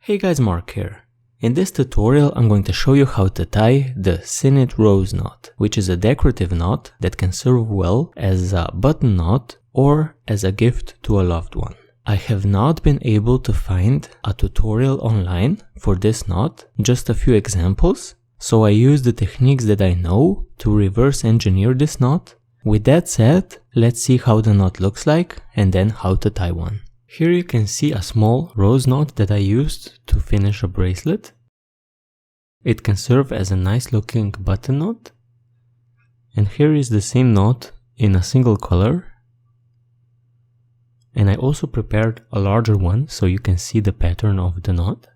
Hey guys, Mark here. In this tutorial I'm going to show you how to tie the Sennit rose knot, which is a decorative knot that can serve well as a button knot or as a gift to a loved one. I have not been able to find a tutorial online for this knot, just a few examples, so I use the techniques that I know to reverse engineer this knot. With that said, let's see how the knot looks like and then how to tie one. Here you can see a small rose knot that I used to finish a bracelet. It can serve as a nice looking button knot. And here is the same knot in a single color. And I also prepared a larger one so you can see the pattern of the knot.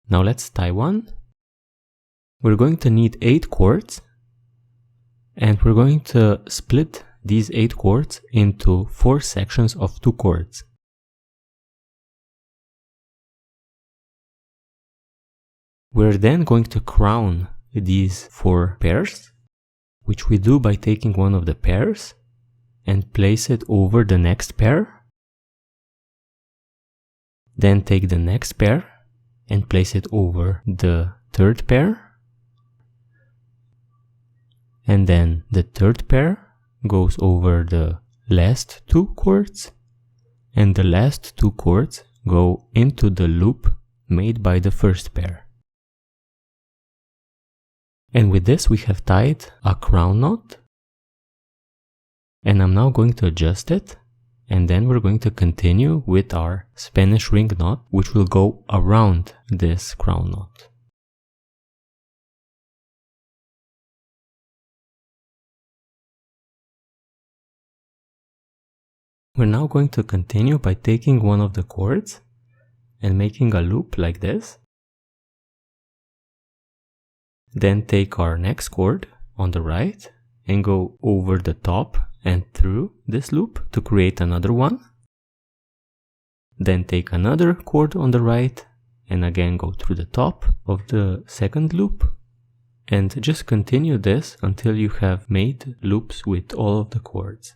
Now let's tie one. We're going to need 8 cords. And we're going to split these 8 cords into 4 sections of 2 cords. We're then going to crown these 4 pairs, which we do by taking one of the pairs and place it over the next pair. Then take the next pair and place it over the third pair. And then the third pair goes over the last 2 cords, and the last 2 cords go into the loop made by the first pair. And with this we have tied a crown knot, and I'm now going to adjust it, and then we're going to continue with our Spanish ring knot, which will go around this crown knot. We're now going to continue by taking one of the cords and making a loop like this. Then take our next cord on the right and go over the top and through this loop to create another one. Then take another cord on the right and again go through the top of the second loop. And just continue this until you have made loops with all of the cords.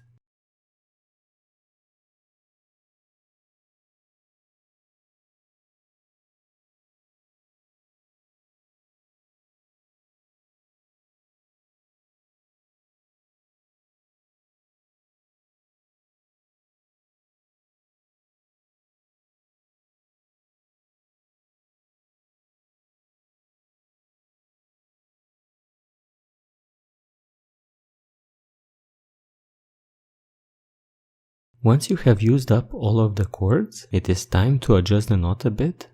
Once you have used up all of the cords, it is time to adjust the knot a bit.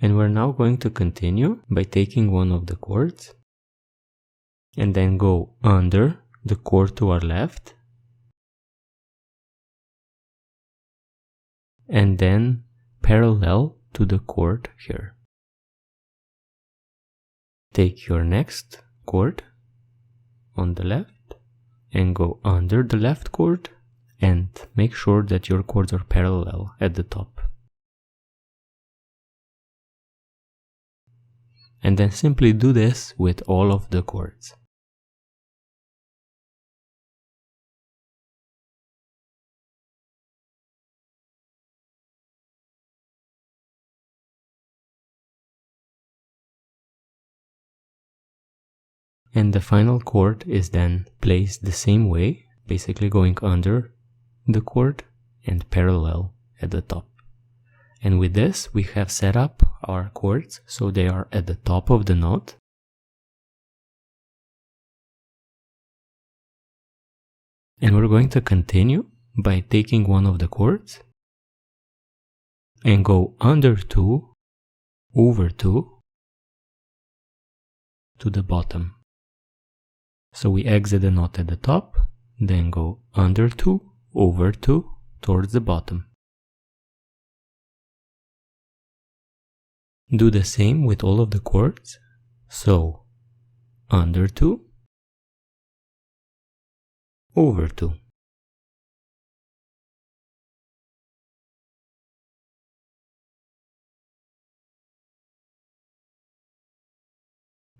And we're now going to continue by taking one of the cords and then go under the cord to our left and then parallel to the cord here. Take your next cord on the left and go under the left cord and make sure that your cords are parallel at the top. And then simply do this with all of the cords. And the final cord is then placed the same way, basically going under the cord and parallel at the top. And with this, we have set up our cords so they are at the top of the knot. And we're going to continue by taking one of the cords and go under 2, over 2 to the bottom. So we exit the knot at the top, then go under 2, over 2 towards the bottom. Do the same with all of the cords. So under 2, over 2.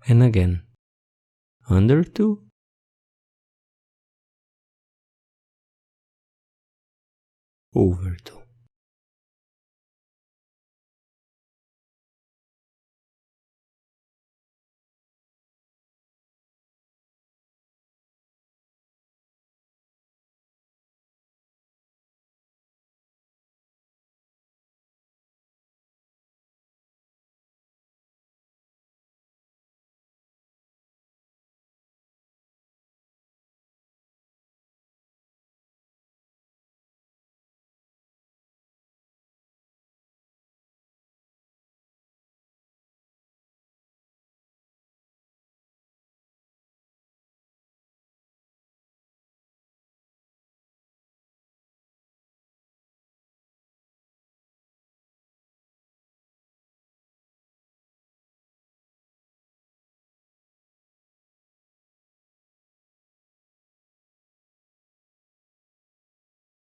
and again, under 2, over 2.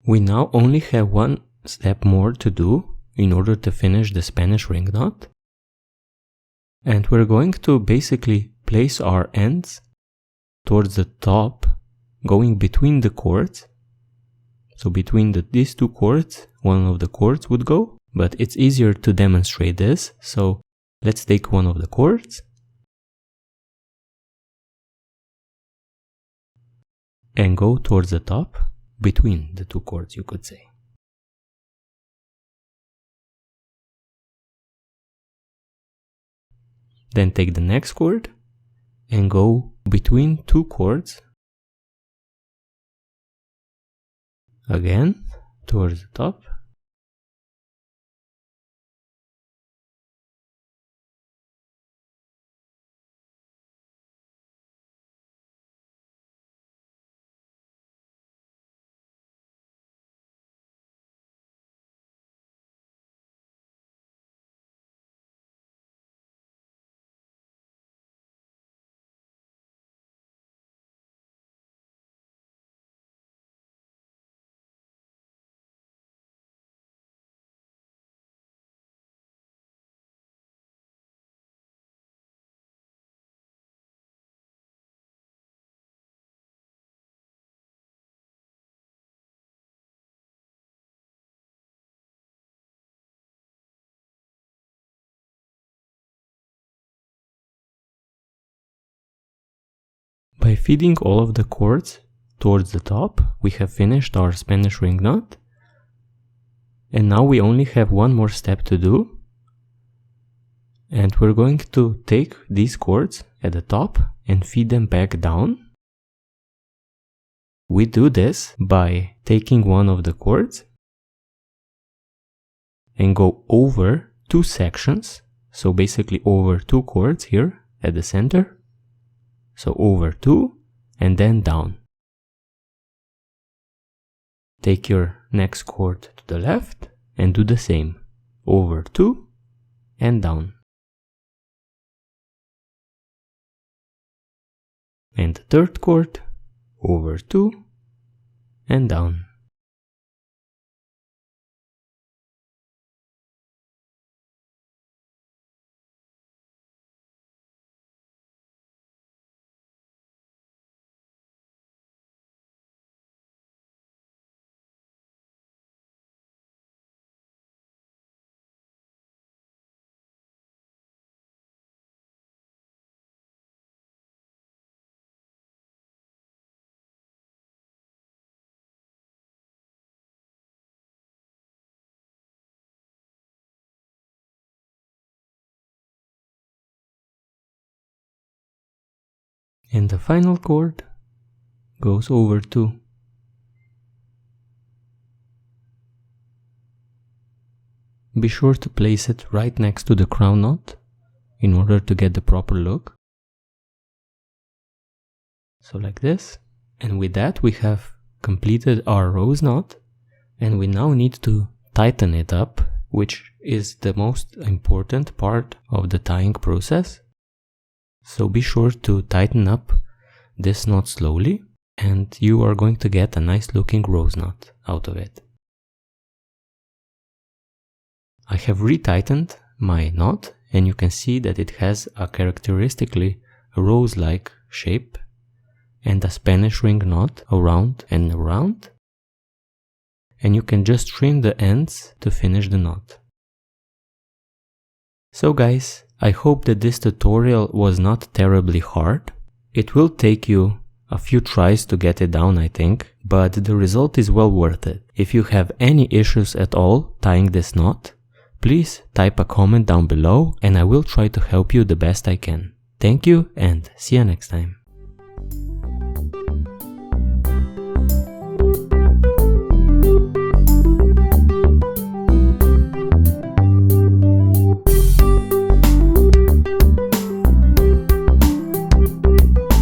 We now only have one step more to do in order to finish the Spanish ring knot. And we're going to basically place our ends towards the top, going between the cords. So between these two cords, one of the cords would go, but it's easier to demonstrate this. So let's take one of the cords and go towards the top, between the two cords, you could say. Then take the next cord and go between two cords, again towards the top, By feeding all of the cords towards the top, we have finished our Spanish ring knot. And now we only have one more step to do. And we're going to take these cords at the top and feed them back down. We do this by taking one of the cords and go over two sections. So basically over two cords here at the center. So over 2 and then down. Take your next cord to the left and do the same. Over 2 and down. And the third cord, over 2 and down. And the final cord goes over 2. Be sure to place it right next to the crown knot in order to get the proper look. So like this. And with that we have completed our rose knot, and we now need to tighten it up, which is the most important part of the tying process. So be sure to tighten up this knot slowly, and you are going to get a nice looking rose knot out of it. I have retightened my knot, and you can see that it has a characteristically a rose-like shape and a Spanish ring knot around and around. And you can just trim the ends to finish the knot. So guys, I hope that this tutorial was not terribly hard. It will take you a few tries to get it down, I think, but the result is well worth it. If you have any issues at all tying this knot, please type a comment down below and I will try to help you the best I can. Thank you and see you next time.